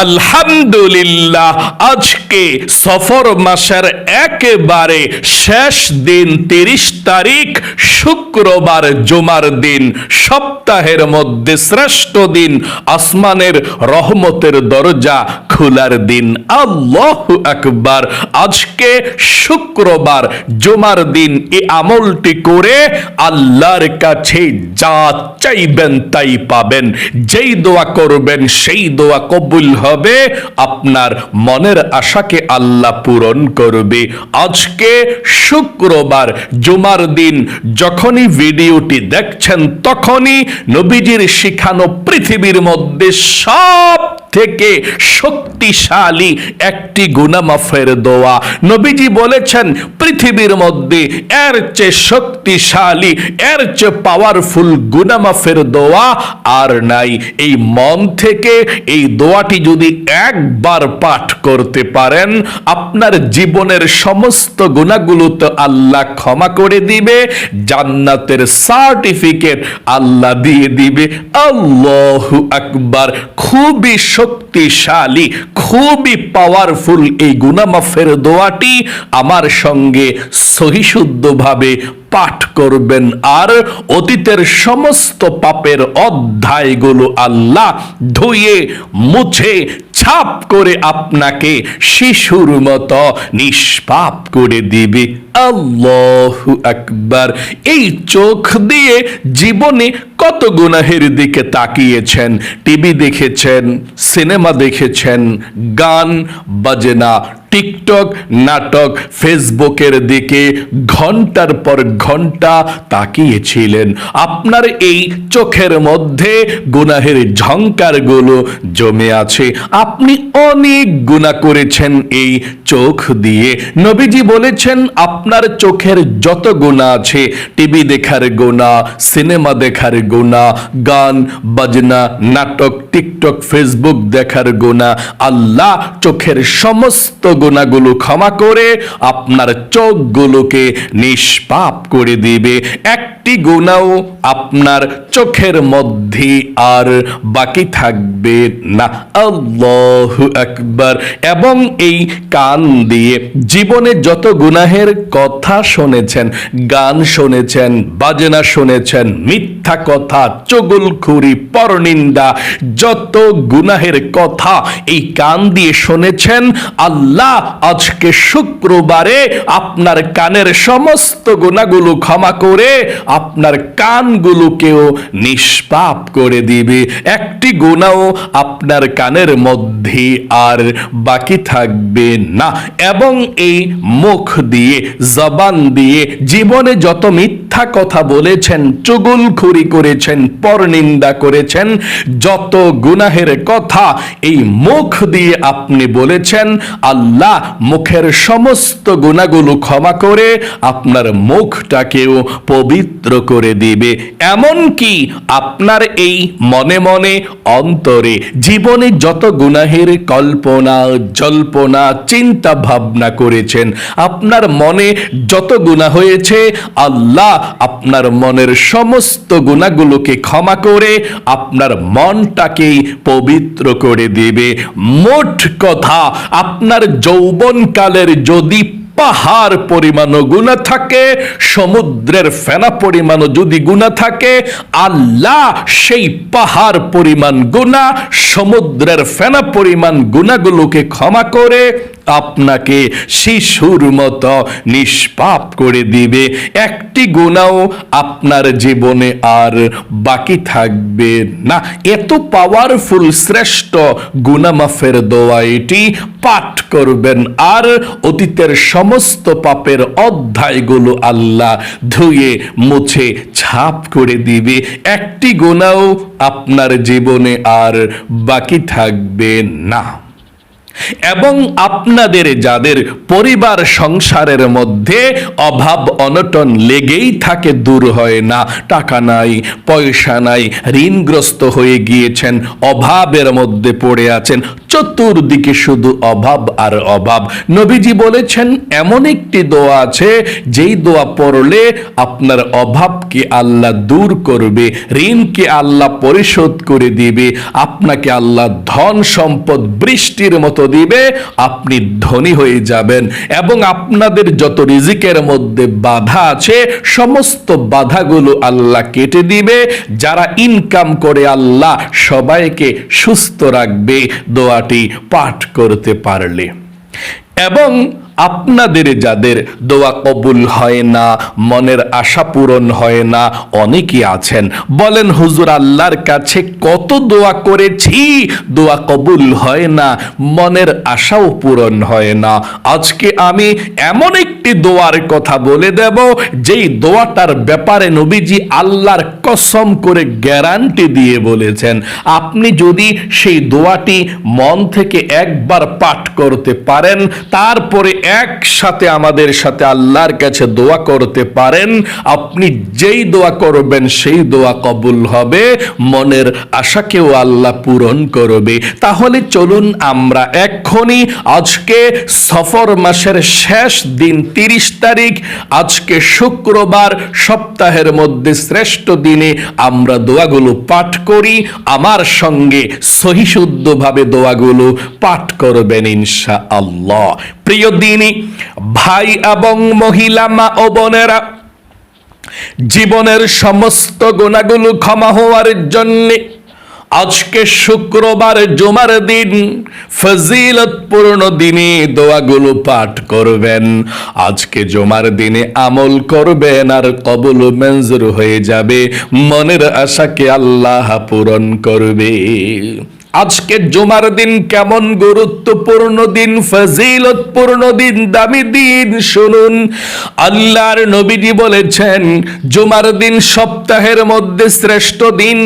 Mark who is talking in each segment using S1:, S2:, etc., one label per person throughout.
S1: আলহামদুলিল্লাহ, আজকে সফর মাসের একেবারে শেষ দিন, 30 তারিখ, শুক্রবার, জুমার দিন, সপ্তাহের মধ্যে শ্রেষ্ঠ দিন, আসমানের রহমতের দরজা খোলার দিন। আল্লাহু আকবার। আজকে শুক্রবার, জুমার দিন, এই আমলটি করে আল্লাহর কাছে যা চাইবেন তাই পাবেন। যেই দোয়া করবেন সেই দোয়া কবুল হবে, আপনার মনের আশাকে আল্লাহ পূরণ করবে। আজকে শুক্রবার, জুমার দিন, যখনই ভিডিওটি দেখছেন তখনই নবীজির শিখানো পৃথিবীর মধ্যে সব থেকে শক্তিশালী একটি গুনাহ মাফের দোয়া। নবীজি বলেছেন পৃথিবীর মধ্যে এর চেয়ে শক্তিশালী, এর চেয়ে পাওয়ারফুল গুনাহ মাফের দোয়া আর নাই। এই মন থেকে এই দোয়াটি যদি একবার পাঠ করতে পারেন, আপনার জীবনের সমস্ত গুনাহগুলো তো আল্লাহ ক্ষমা করে দিবে, জান্নাতের সার্টিফিকেট আল্লাহ দিয়ে দিবে। আল্লাহু আকবার। খুবই শক্তিশালী, খুবই পাওয়ারফুল এই গুনাহ মাফের দোয়াটি আমার সঙ্গে সহিশুদ্ধভাবে পাঠ করবেন, আর অতীতের সমস্ত পাপের অধ্যায়গুলো আল্লাহ ধুয়ে মুছে ছাপ করে আপনাকে শিশুর মতো নিষ্পাপ করে দিবে। আল্লাহু আকবার। এই চোখ দিয়ে জীবনে কত গুনাহের দিকে তাকিয়েছেন, টিভি দেখেছেন, সিনেমা দেখেছেন, গান বাজনা, টিকটক, নাটক, ফেসবুকের দিকে ঘন্টার পর ঘন্টা তাকিয়েছিলেন। আপনার এই চোখের মধ্যে গুনাহের ঝংকারগুলো জমে আছে। আপনি অনেক গুনাহ করেছেন এই চোখ দিয়ে। নবীজি বলেছেন আপনার চোখের যত গুনাহ আছে, টিভি দেখার গুনাহ, সিনেমা দেখার গুনাহ, গান বাজনা, নাটক, টিকটক, ফেসবুক দেখার গুনাহ, আল্লাহ চোখের সমস্ত গুনাহগুলো ক্ষমা করে আপনার চোখগুলোকে নিষ্পাপ করে দিবে। একটি গুনাহও আপনার চোখের মধ্যে আর বাকি থাকবে না। আল্লাহু আকবার। এবং এই কান দিয়ে জীবনে যত গুনাহের কথা শুনেছেন, গান শুনেছেন, বাজনা শুনেছেন, মিথ্যা কথা, চুগলখুরি, পরনিন্দা, যত গুনাহের কথা এই কান দিয়ে শুনেছেন, আল্লাহ আজকে শুক্রবারে আপনার কানের সমস্ত গুনাহগুলো ক্ষমা করে আপনার কানগুলোকেও নিষ্পাপ করে দিবে। একটি গুনাহ আপনার কানের মধ্যে আর বাকি থাকবে না। এবং এই মুখ দিয়ে, জবান দিয়ে জীবনে যত মিথ্যা কথা বলেছেন, চুগলখুরি করেছেন, পরনিন্দা করেছেন, যত গুনাহের কথা এই মুখ দিয়ে আপনি বলেছেন, আল্লাহ মুখের সমস্ত গুনাহগুলো ক্ষমা করে আপনার মুখটাকেও পবিত্র করে দিবে। এমন কি আপনার এই মনে মনে অন্তরে জীবনে যত গুনাহের কল্পনা জল্পনা চিন্তা ভাবনা করেছেন, আপনার মনে যত গুনাহ হয়েছে, আল্লাহ আপনার মনের সমস্ত গুনাহগুলোকে ক্ষমা করে আপনার মনটাকেই পবিত্র করে দিবে। মোট কথা, আপনার যৌবনকালের যদি পাহাড় পরিমাণও গুনাহ থাকে, সমুদ্রের ফেনা পরিমাণও যদি গুনাহ থাকে, আল্লাহ সেই পাহাড় পরিমাণ গুনাহ, সমুদ্রের ফেনা পরিমাণ গুনাহগুলোকে ক্ষমা করে আপনাকে শিশুর মতো নিষ্পাপ করে দিবে। একটি গুনাহও আপনার জীবনে আর বাকি থাকবে না। এত পাওয়ারফুল শ্রেষ্ঠ গুনাহ মাফের দোয়া এটি পাঠ করবেন, আর অতীতের সমস্ত পাপের অধ্যায়গুলো আল্লাহ ধুয়ে মুছে ছাপ করে দিবে। একটি গুনাহও আপনার জীবনে আর বাকি থাকবে না। এবং আপনাদের যাদের পরিবার সংসারের মধ্যে অভাব অনটন লেগেই থাকে, দূর হয় না, টাকা নাই, পয়সা নাই, ঋণগ্রস্ত হয়ে গিয়েছেন, অভাবের মধ্যে পড়ে আছেন, চতুর্দিকে শুধু অভাব আর অভাব, নবীজি বলেছেন এমন একটি দোয়া আছে যেই দোয়া পড়লে আপনার অভাবকে আল্লাহ দূর করবে, ঋণকে আল্লাহ পরিশোধ করে দিবে, আপনাকে আল্লাহ ধন সম্পদ বৃষ্টির মতো দিবে, আপনি ধনী হয়ে যাবেন এবং আপনাদের যত রিজিকের মধ্যে বাধা আছে সমস্ত বাধাগুলো আল্লাহ কেটে দিবে। যারা ইনকাম করে আল্লাহ সবাইকে সুস্থ রাখবে দোয়াটি পাঠ করতে পারলে। এবং আপনাদের যাদের দোয়া কবুল হয় না, মনের আশা পূরণ হয় না, অনেকেই আছেন বলেন হুজুর আল্লাহর কাছে কত দোয়া করেছি, দোয়া কবুল হয় না, মনের আশাও পূরণ হয় না। আজকে আমি এমন একটি দোয়ার কথা বলে দেব যেই দোয়াটার ব্যাপারে নবীজি আল্লাহর কসম করে গ্যারান্টি দিয়ে বলেছেন, আপনি যদি সেই দোয়াটি মন থেকে একবার পাঠ করতে পারেন, তারপরে একসাথে আমাদের সাথে আল্লাহর কাছে দোয়া করতে পারেন, আপনি যেই দোয়া করবেন সেই দোয়া কবুল হবে, মনের আশাকেও আল্লাহ পূরণ করবে। তাহলে চলুন আমরা এক্ষুনি আজকে সফর মাসের শেষ দিন 30 তারিখ, আজকে শুক্রবার, সপ্তাহের মধ্যে শ্রেষ্ঠ দিনে আমরা দোয়াগুলো পাঠ করি। আমার সঙ্গে সহিশুদ্ধভাবে দোয়াগুলো পাঠ করবেন ইনশাআল্লাহ। প্রিয় দিনী ভাই এবং মহিলা, মা ও বোনেরা, জীবনের সমস্ত গুনাহগুলো ক্ষমা হওয়ার জন্য আজকে শুক্রবার জুমার দিন, ফজিলতপূর্ণ দিনে দোয়াগুলো পাঠ করবেন। আজকে জুমার দিনে আমল করবেন আর কবুল মঞ্জুর হয়ে যাবে, মনের আশাকে আল্লাহ পূরণ করবে। আজকে জুমার দিন কেমন গুরুত্বপূর্ণ দিন, ফজিলতপূর্ণ দিন, দামি দিন, শুনুন। আল্লাহর নবীজি বলেছেন জুমার দিন সপ্তাহের মধ্যে শ্রেষ্ঠ দিন,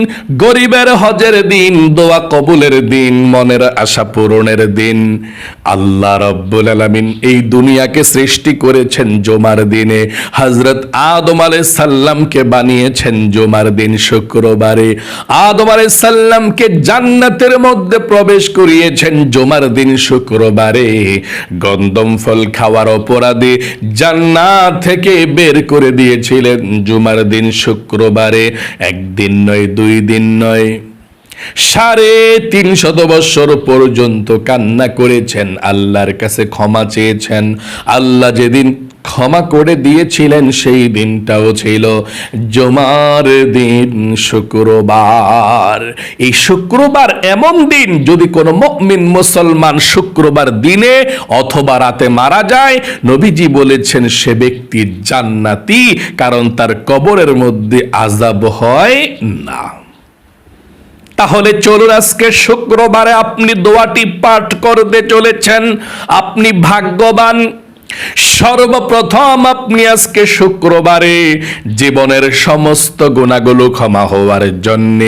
S1: গরিবের হজের দিন, দোয়া কবুলের দিন, মনের আশা পূরণের দিন। আল্লাহ রাব্বুল আলামিন এই দুনিয়াকে সৃষ্টি করেছেন জুমার দিনে। হযরত আদম আলাইহিস সালামকে বানিয়েছেন জুমার দিন শুক্রবারে। আদম আলাইহিস সালামকে জান্নাতের মধ্যে প্রবেশ করিয়েছেন জুমার দিন শুক্রবারে। গন্ধম ফল খাওয়ার অপরাধে জান্নাত থেকে বের করে দিয়েছিলেন জুমার দিন শুক্রবারে। একদিন নয়, 2 দিন নয়, 350 বছর পর্যন্ত কান্না করেছেন, আল্লাহর কাছে ক্ষমা চেয়েছেন। আল্লাহ যেদিন ক্ষমা করে দিয়েছিলেন সেই দিনটাও ছিল জুমার দিন, শুক্রবার। এই শুক্রবার এমন দিন, যদি কোনো মুমিন মুসলমান শুক্রবার দিনে অথবা রাতে মারা যায়, নবীজি বলেছেন সে ব্যক্তি জান্নাতি, কারণ তার কবরের মধ্যে আযাব হয় না। তাহলে চলুন আজকে শুক্রবারে আপনি দোয়াটি পাঠ করতে চলেছেন, আপনি ভাগ্যবান। সর্বপ্রথম আপনি আজকে শুক্রবারে জীবনের সমস্ত গুনাহগুলো ক্ষমা হওয়ার জন্য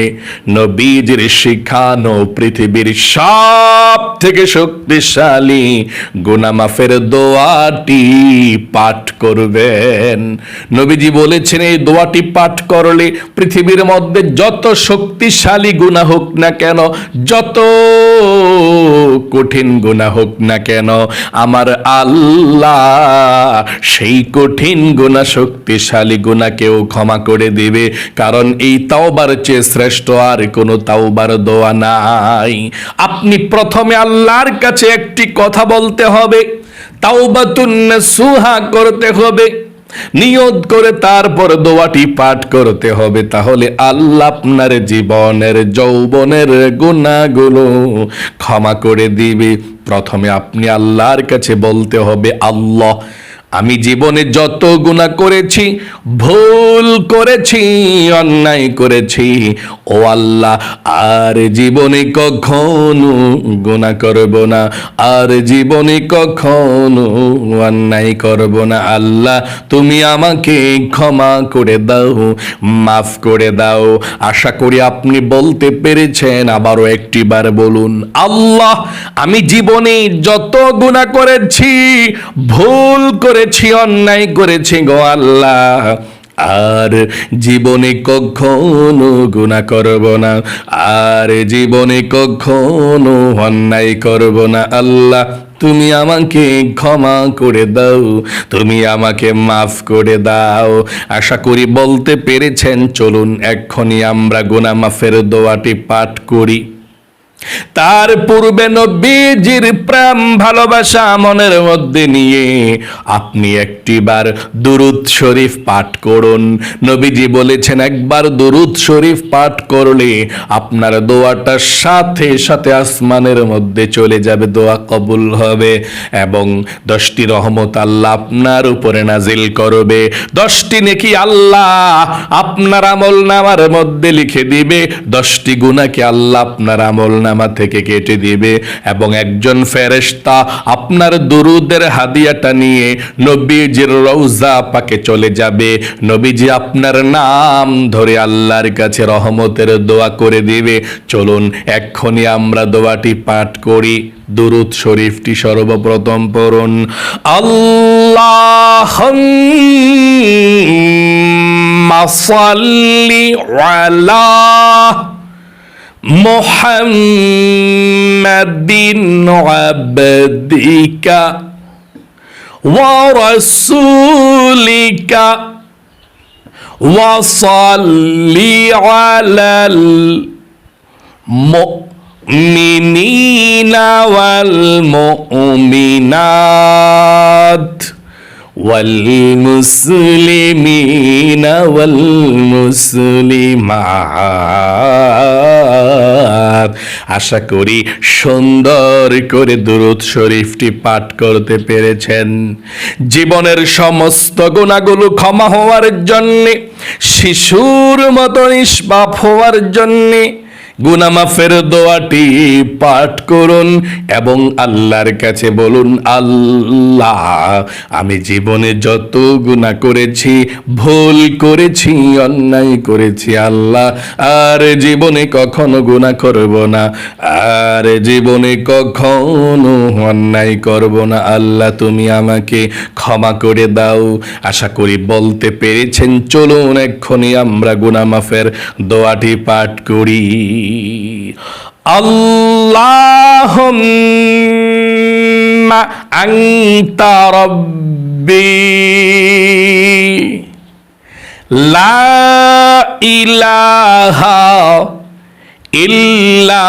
S1: নবীজির শিখানো পৃথিবীর সব থেকে শক্তিশালী গুনাহ মাফের দোয়াটি পাঠ করবেন। নবীজি বলেছেন এই দোয়াটি পাঠ করলে পৃথিবীর মধ্যে যত শক্তিশালী গুনাহ হোক না কেন, যত কঠিন গুনাহ হোক না কেন, আমার আল্লাহ সেই কঠিন গুনাহ, শক্তিশালী গুনাহকেও ক্ষমা করে দিবে। কারণ এই তাওবার চেয়ে শ্রেষ্ঠ আর কোনো তাওবার দোয়া নাই। আপনি প্রথমে আল্লাহর কাছে একটি কথা বলতে হবে, তাওবাতুন নাসুহা করতে হবে, নিয়ত করে তারপর দোয়াটি পাঠ করতে হবে। তাহলে আল্লাহ আপনার জীবনের যৌবনের গুনাহগুলো ক্ষমা করে দিবে। প্রথমে আপনি আল্লাহর কাছে বলতে হবে, আল্লাহ আমি জীবনে যত গুনাহ করেছি, ভুল করেছি, অন্যায় করেছি, ও আল্লাহ আর জীবনে কখনো গুনাহ করব না, আর জীবনে কখনো অন্যায় করব না। আল্লাহ তুমি আমাকে ক্ষমা করে দাও, মাফ করে দাও। আশা করি আপনি বলতে পেরেছেন। আবারও একটিবার বলুন, আল্লাহ আমি জীবনে যত গুনাহ করেছি, ভুল করেছি, অন্যায় করেছি গো আল্লাহ, আর জীবনে কখনো গুনাহ করব না, আর জীবনে কখনো অন্যায় করব না। আল্লাহ তুমি আমাকে ক্ষমা করে দাও, তুমি আমাকে মাফ করে দাও। আশা করি বলতে পেরেছেন। চলুন এক্ষুনি আমরা গুনাহ মাফের দোয়াটি পাঠ করি। তার পূর্বে নবীজির প্রেম ভালোবাসা মনের মধ্যে নিয়ে আপনি একটিবার দুরূদ শরীফ পাঠ করুন। নবীজি বলেছেন একবার দুরূদ শরীফ পাঠ করলে আপনার দোয়াটা সাথে সাথে আসমানের মধ্যে চলে যাবে, দোয়া কবুল হবে এবং 10টি রহমত আল্লাহ আপনার উপরে নাজিল করবে। 10টি নেকি আল্লাহ আপনার আমলনামার মধ্যে লিখে দিবে, 10টি গুনাহকে আল্লাহ আপনার আমলনামা থেকে কেটে দিবে এবং একজন ফেরেশতা আপনার দুরুদের হাদিয়াটা নিয়ে নবীজির রওজা পাকে চলে যাবে। নবীজি আপনার নাম ধরে আল্লাহর কাছে রহমতের দোয়া করে দিবে। চলুন এক্ষুনি আমরা দোয়াটি পাঠ করি। দুরূদ শরীফটি সর্বপ্রথম পড়ুন। আল্লাহুম্মা সাল্লি আলা মুহাম্মাদিন আবদিকা ওয়া রাসূলিকা ওয়া সাল্লি আলাল মুমিনিনা ওয়াল মুমিনাত ওয়াল মুসলিমিনা ওয়াল মুসলিমাত। আশা করি সুন্দর করে দুরূদ শরীফটি পাঠ করতে পেরেছেন। জীবনের সমস্ত গুনাহগুলো ক্ষমা হওয়ার জন্যে, শিশুর মতো নিষ্পাপ হওয়ার জন্যে গুনাহ মাফের দোয়াটি পাঠ করুন এবং আল্লাহর কাছে বলুন, আল্লাহ আমি জীবনে যত গুনাহ করেছি, ভুল করেছি, অন্যায় করেছি, আল্লাহ আর জীবনে কখনো গুনাহ করব না, আর জীবনে কখনো অন্যায় করব না। আল্লাহ তুমি আমাকে ক্ষমা করে দাও। আশা করি বলতে পেরেছেন। চলুন এক্ষুনি আমরা গুনাহ মাফের দোয়াটি পাঠ করি। আল্লাহুম্মা আনতা রাব্বি লা ইলাহা ইল্লা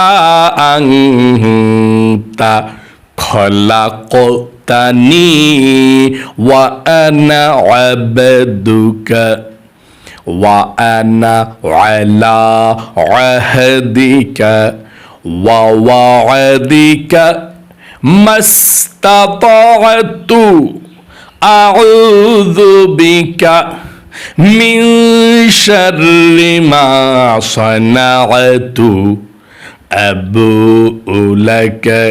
S1: আনতা খলাকতানি ওয়া আনা আবদুকা ওয়া আনা আলা আহদিকা ওয়া ওয়া'দিকা মাস্তাতা'তু আউযু বিকা মিন শাররি মা সানা'তু আবু'ু লাকা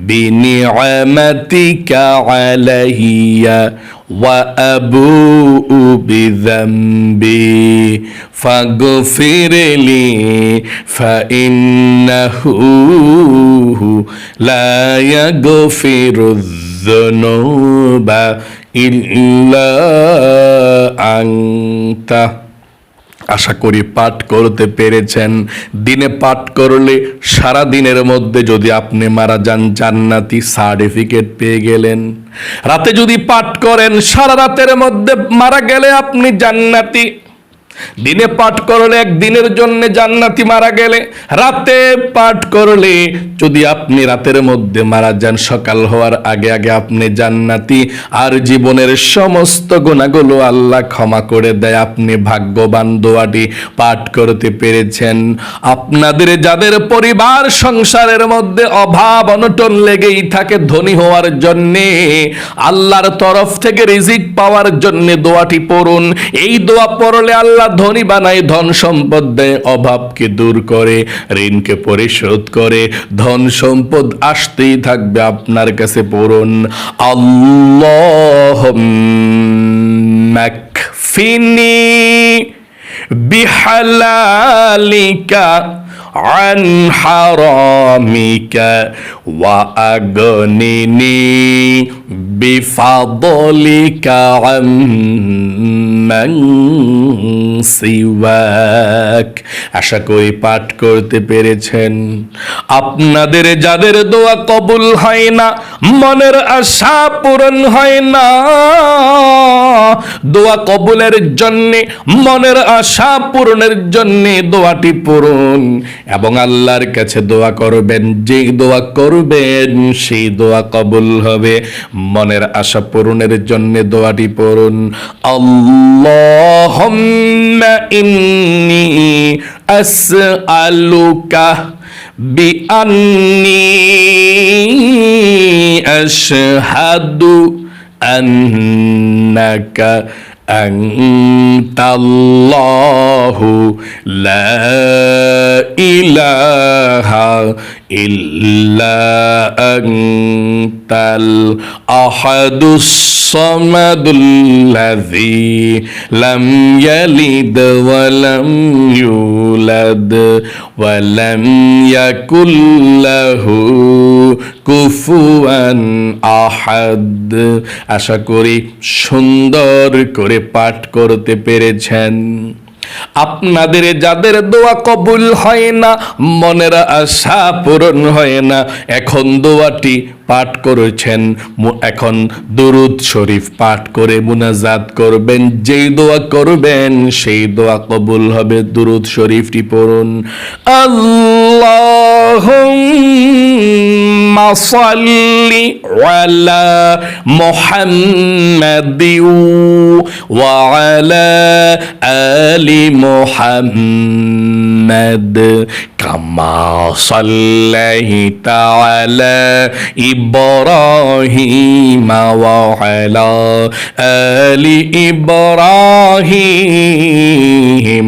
S1: বিনি'মাতিকা আলাইয়া ওয়া আবু'ু বিযামবি ফাগফিরলি ফাইন্নাহু লা ইয়াগফিরুয যুনুবা ইল্লা আনতা। আশা করি পাঠ করতে পেরেছেন। দিনে পাঠ করলে সারা দিনের মধ্যে যদি আপনি মারা যান, জান্নাতি সার্টিফিকেট পেয়ে গেলেন। রাতে যদি পাঠ করেন, সারা রাতের মধ্যে মারা গেলে আপনি জান্নাতি। দিনে পাঠ করলে একদিনের জন্য জান্নাতি, মারা গেলে রাতে পাঠ করলে যদি আপনি রাতের মধ্যে মারা যান সকাল হওয়ার আগে আগে আপনি জান্নাতি, আর জীবনের সমস্ত গুনাহগুলো আল্লাহ ক্ষমা করে দেয়। আপনি ভাগ্যবান দোয়াটি পাঠ করতে পেরেছেন। আপনাদের যাদের পরিবার সংসারের মধ্যে অভাব অনটন লেগেই থাকে ধনী হওয়ার জন্যে, আল্লাহর তরফ থেকে রিজিক পাওয়ার জন্য দোয়াটি পড়ুন। এই দোয়া পড়লে আল্লাহ ধনী বানায়, ধন সম্পদ দেয়, অভাবকে দূর করে, ঋণকে পরিশোধ করে, ধন সম্পদ আসতেই থাকবে আপনার কাছে। পড়ুন, আল্লাহুম্মা কফিনি বিহালালিকা আন হারামিকা ওয়া আগনিনি বিফাদলিকা আম্মান সিওয়াক। আশা করি পাঠ করতে পেরেছেন। আপনাদের যাদের দোয়া কবুল হয় না, মনের আশা পূরণ হয় না, দোয়া কবুলের জন্য, মনের আশা পূরণের জন্য দোয়াটি পড়ুন এবং আল্লাহর কাছে দোয়া করবেন। যেই দোয়া করবেন সেই দোয়া কবুল হবে। মনের আশা পূরণের জন্য দোয়াটি পড়ুন, আল্লাহুম্মা ইন্নী আসআলুকা বিআন্নী আশহাদু আন্নাকা আনতাল্লাহু লা ইলাহা ইল্লা আনতাল আহাদুস সামাদুল্লাযী লাম ইয়ালিদ ওয়া লাম ইউলাদ ওয়া লাম ইয়াকুল লাহু কুফুয়ান আহাদ। আশা করি সুন্দর করে পাঠ করতে পেরেছেন। আপনাদের যাদের দোয়া কবুল হয় না, মনের আশা পূরণ হয় না, এখন দোয়াটি পাঠ করেছেন, এখন দুরূদ শরীফ পাঠ করে মুনাজাত করবেন। যেই দোয়া করবেন সেই দোয়া কবুল হবে। দুরূদ শরীফটি পড়ুন, আল্লাহুম্মা সাল্লি আলা মুহাম্মাদিন ওয়া আলা আলি মুহাম্মাদ কামা সাল্লাইতা আলা ইব্রাহিম ওয়া আলা আলি ইব্রাহিম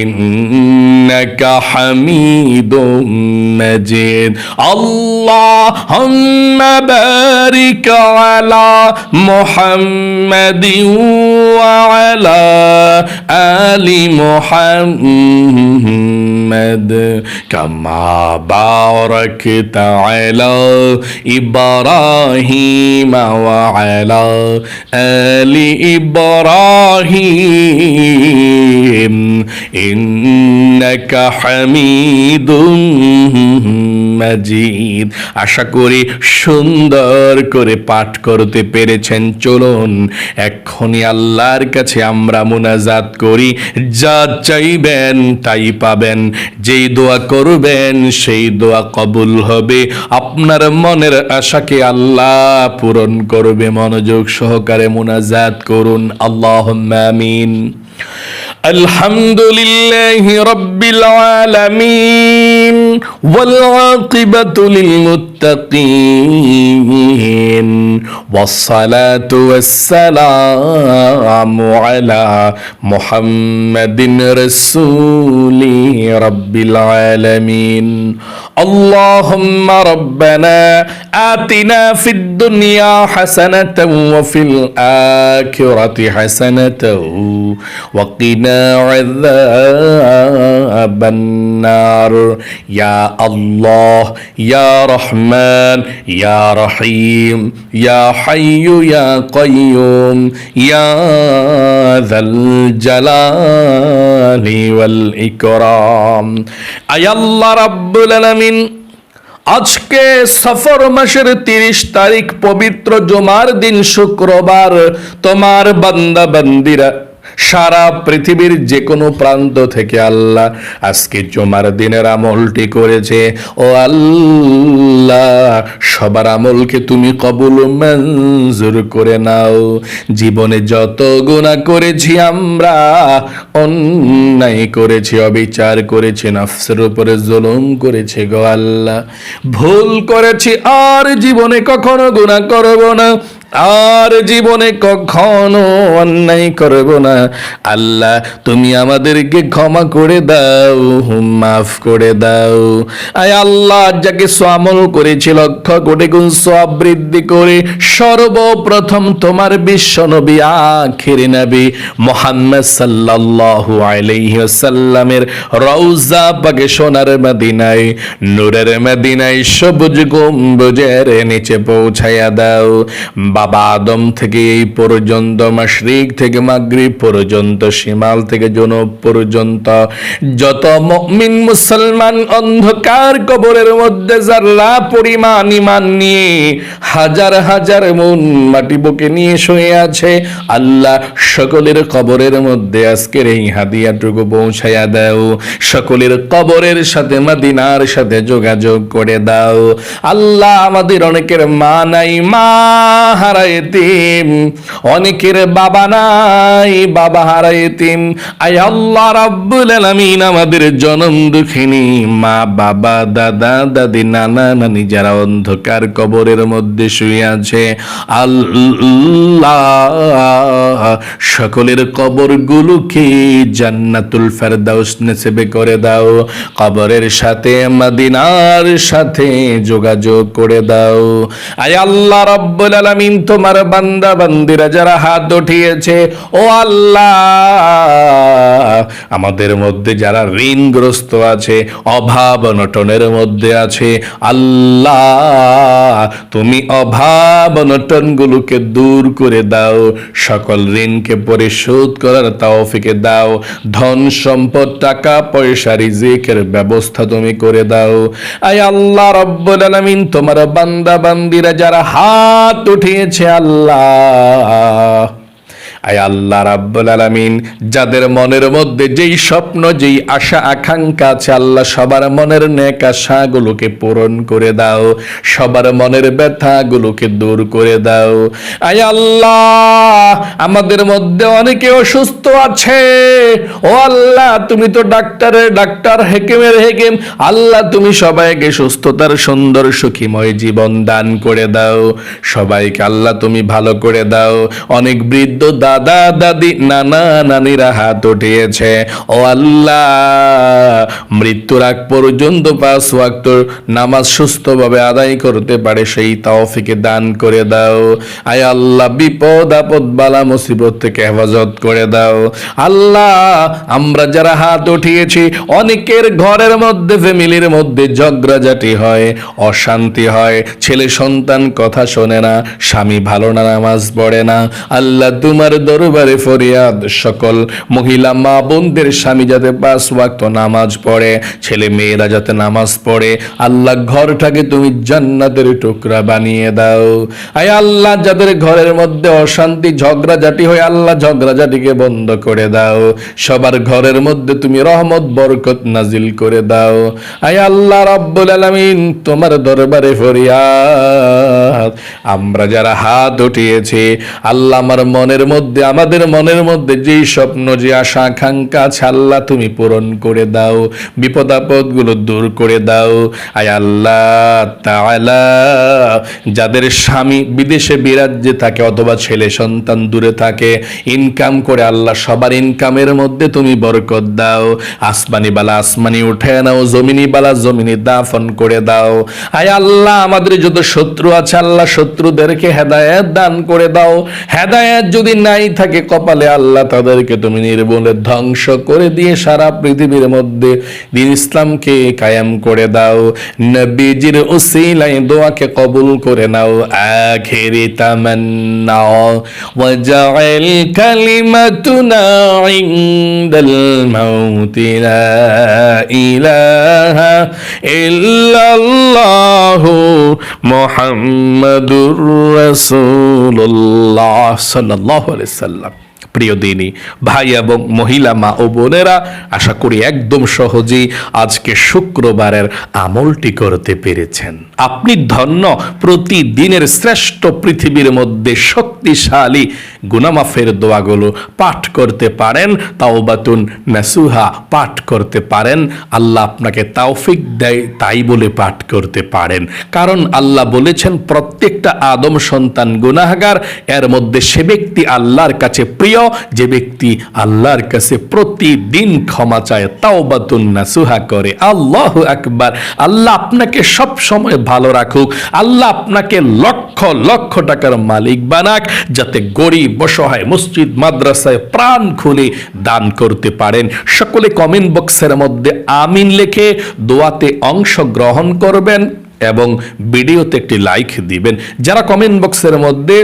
S1: ইন্নাকা হামিদুম মাজিদ। আল্লাহুম্মা বারিক আলা মুহাম্মাদিন ওয়া আলা আলি মুহাম্মাদ কামা বারাকতা আলা ইব্রাহিম ওয়া আলা আলি ইব্রাহিম ইন্নাকা হামিদুম মাজিদ। আশা করি সুন্দর করে পাঠ করতে পেরেছেন। চলুন এক্ষুনি আল্লাহর কাছে আমরা মুনাজাত করি। যা চাইবেন তাই পাবেন, যেই দোয়া করবেন সেই দোয়া কবুল হবে। আপনার মনের আশাকে আল্লাহ পূরণ করবে। মনোযোগ সহকারে মুনাজাত করুন, আল্লাহুম্মা আমিন। আলহামদুলিল্লাহি রাব্বিল আলামিন ওয়াল আকিবাতু লিল মুত্তাকিন ওয়াস সালাতু ওয়াস সালামু আলা মুহাম্মাদিন রাসূলি রাব্বিল আলামিন। আল্লাহুম্মা রাব্বানা আতিনা ফিদ দুনিয়া হাসানাতাও ওয়া ফিল আখিরাতি হাসানাতাও ওয়া কিনা আযাবান নার। ইয়া আল্লাহ, ইয়া রহমান, ইয়া রহিম, ইয়া হাইয়্যু ইয়া কাইয়্যুম, ইয়া যাল জালালি ওয়াল ইকরাম। আয় আল্লাহ রাব্বুল আলামিন, আজকে সফর মাসের 30 তারিখ পবিত্র জুমার দিন শুক্রবার, তোমার বান্দা বান্দিরা সারা পৃথিবীর যে কোনো প্রান্ত থেকে আল্লাহ আজকে জুমার দিনের আমলটি করেছে, ও আল্লাহ সবার আমলকে তুমি কবুল মঞ্জুর করে নাও। জীবনে যত গুনাহ করেছি আমরা, অন্যায় করেছি, অবিচার করেছি, নফসের উপরে জুলুম করেছি গো আল্লাহ, ভুল করেছি, আর জীবনে কখনো গুনাহ করব না, আর জীবনে কখনো অন্যায় করব না। আল্লাহ তুমি আমাদেরকে ক্ষমা করে দাও, মাফ করে দাও। আয় আল্লাহ যাকে আমল করেছি লক্ষ কোটি গুণ সওয়াব বৃদ্ধি করে সর্বপ্রথম তোমার বিশ্ব নবী আখিরি নবী মুহাম্মদ সাল্লাল্লাহু আলাইহি ওয়াসাল্লামের রওজা পাকে সোনার মদিনায়, নূরের মদিনায়, সবুজ গম্বুজের নিচে পৌঁছায়া দাও। বাবা আদম থেকে এই পর্যন্ত, মাশরিক থেকে মাগরিব পর্যন্ত, শিমাল থেকে জনুব পর্যন্ত যত মুমিন মুসলমান অন্ধকার কবরের মধ্যে যারা পরিমাণ ঈমান নিয়ে হাজার হাজার মন মাটি বুকে নিয়ে শুয়ে আছে, আল্লাহ সকলের কবরের মধ্যে আজকের এই হাদিয়াটুকু পৌঁছায়া দাও। সকলের কবরের সাথে মদিনার সাথে যোগাযোগ করে দাও। আল্লাহ আমাদের অনেকের মা নাই, মা হারা এতিম, অনেকের বাবা নাই, বাবা হারা এতিম। আয় আল্লাহ রাব্বুল আলামিন আমাদের জনম দুঃখিনী মা বাবা দাদা দাদি নানা নানি যারা অন্ধকার কবরের মধ্যে শুয়ে আছে, আল্লাহ সকলের কবরগুলোকে জান্নাতুল ফেরদাউস নসিব করে দাও। কবরের সাথে মদিনার সাথে যোগাযোগ করে দাও। আয় আল্লাহ রাব্বুল আলামিন তোমার বান্দা বান্দিরা যারা হাত উঠিয়েছে, ও আল্লাহ আমাদের মধ্যে যারা ঋণগ্রস্ত আছে, অভাব অনটনের মধ্যে আছে, আল্লাহ তুমি অভাব অনটনগুলোকে দূর করে দাও। সকল ঋণকে পরিশোধ করার তৌফিক দাও। ধন সম্পদ টাকা পয়সা রিজিকের ব্যবস্থা তুমি করে দাও। আয় আল্লাহ রাব্বুল আলামিন তোমার বান্দা বান্দিরা যারা হাত উঠিয়েছে আল্লাহ, আয় আল্লাহ রাব্বুল আলামিন যাদের মনের মধ্যে যেই স্বপ্ন যেই আশা আকাঙ্ক্ষা আছে, আল্লাহ সবার মনের নেক আশাগুলোকে পূরণ করে দাও, সবার মনের ব্যথাগুলোকে দূর করে দাও। আয় আল্লাহ আমাদের মধ্যে অনেকে অসুস্থ আছে, ও আল্লাহ তুমি তো ডাক্তারের ডাক্তার, হেকেমের হেকেম, আল্লাহ তুমি সবাইকে সুস্থতার সুন্দর সুখীময় জীবন দান করে দাও। সবাইকে আল্লাহ তুমি ভালো করে দাও। অনেক বৃদ্ধ দাদা দাদি নানা নানিরা হাত উঠিয়েছে, ও আল্লাহ মৃত্যুর আগ পর্যন্ত 5 ওয়াক্ত নামাজ সুস্থভাবে আদায় করতে পারে সেই তৌফিক দান করে দাও। আয় আল্লাহ বিপদ আপদ বালা মুসিবত থেকে হেফাজত করে দাও। আল্লাহ আমরা যারা হাত উঠিয়েছি অনেকের ঘরের মধ্যে ফ্যামিলির মধ্যে ঝগড়াঝাটি হয়, অশান্তি হয়, ছেলে সন্তান কথা শোনে না, স্বামী ভালো না নামাজ পড়ে না। আল্লাহ তোমার দরবারে ফরিয়াদ, সকল মহিলা মা বোনদের স্বামী যাতে 5 ওয়াক্ত নামাজ পড়ে, ছেলে মেয়েরা যাতে নামাজ পড়ে, আল্লাহ ঘরটাকে তুমি জান্নাতের টুকরা বানিয়ে দাও। আয় আল্লাহ যাদের ঘরের মধ্যে অশান্তি ঝগড়াঝাটি হয়, আল্লাহ ঝগড়াঝাটিকে বন্ধ করে দাও। সবার ঘরের মধ্যে তুমি রহমত বরকত নাজিল করে দাও। আয় আল্লাহ রাব্বুল আলামিন তোমার দরবারে ফরিয়াদ, আমরা যারা হাত উঠিয়েছি আল্লাহ আমাদের মনের মধ্যে যেই স্বপ্ন যে আশা আকাঙ্ক্ষা আছে আল্লাহ তুমি পূরণ করে দাও, বিপদ আপদ গুলো দূর করে দাও। আয় আল্লাহ তাআলা যাদের স্বামী বিদেশে বিরাজ্যে থাকে অথবা ছেলে সন্তান দূরে থাকে, ইনকাম করে আল্লাহ সবার ইনকামের মধ্যে তুমি বরকত দাও। আসমানি বালা আসমানি উঠে নাও, জমিনি বালা জমিনি দাফন করে দাও। আয় আল্লাহ আমাদের যত শত্রু আছে আল্লাহ শত্রুদেরকে হেদায়েত দান করে দাও। হেদায়েত যদি নাই থাকে কপালে আল্লাহ তাদেরকে তুমি নির্মূলে ধ্বংস করে দিয়ে সারা পৃথিবীর মধ্যে দ্বীন ইসলামকে কায়েম করে দাও। নবীজির উসিলায় দোয়াকে কবুল করে নাও। আখিরি তামান্না ওয়াজআল কালিমাতুনা ইনদাল মাউতি লা ইলাহা ইল্লাল্লাহু মুহাম্মাদুর রাসূলুল্লাহ সাল্লাল্লাহু আলাইহি ওয়াসাল্লাম। প্রিয় দিনী ভাই এবং মহিলা মা ও বোনেরা, আশা করি একদম সহজেই আজকে শুক্রবারের আমলটি করতে পেরেছেন। আপনি ধন্য। প্রতিদিনের শ্রেষ্ঠ পৃথিবীর মধ্যে শক্তিশালী গুনামাফের দোয়াগুলো পাঠ করতে পারেন, তাওবাতুন নাসুহা পাঠ করতে পারেন। আল্লাহ আপনাকে তৌফিক দেয় তাই বলে পাঠ করতে পারেন, কারণ আল্লাহ বলেছেন প্রত্যেকটা আদম সন্তান গুনাহগার, এর মধ্যে সে ব্যক্তি আল্লাহর কাছে প্রিয় যে ব্যক্তি আল্লাহর কাছে প্রতিদিন ক্ষমা চায়, তাওবাতুন নাসুহা করে। আল্লাহু আকবার। আল্লাহ আপনাকে সব সময় ভালো রাখুক। আল্লাহ আপনাকে লক্ষ লক্ষ টাকার মালিক বানাক, যাতে গরিব অসহায় মসজিদ মাদ্রাসায় প্রাণ খুলে দান করতে পারেন। সকলে কমেন্ট বক্সের মধ্যে আমিন লিখে দোয়াতে অংশগ্রহণ করবেন এবং ভিডিওতে একটি লাইক দিবেন। যারা কমেন্ট বক্সের মধ্যে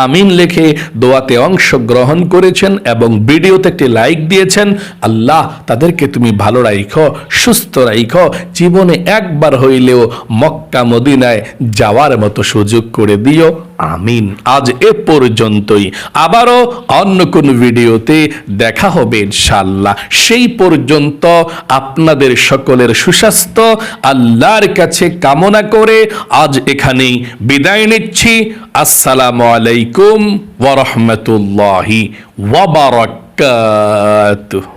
S1: আমিন লিখে দোয়াতে অংশগ্রহণ করেছেন এবং ভিডিওতে একটি লাইক দিয়েছেন, আল্লাহ তাদেরকে তুমি ভালো রাখো, সুস্থ রাখো, জীবনে একবার হইলেও মক্কা মদিনায় যাওয়ার মতো সুযোগ করে দিও। আমিন। আজ এ পর্যন্তই, আবারও অন্য কোন ভিডিওতে দেখা হবে ইনশাআল্লাহ। সেই পর্যন্ত আপনাদের সকলের সুস্বাস্থ্য আল্লাহর কাছে কামনা করে আজ এখানেই বিদায় নিচ্ছি। আসসালামু আলাইকুম ওয়া রাহমাতুল্লাহি ওয়া বারাকাতুহু।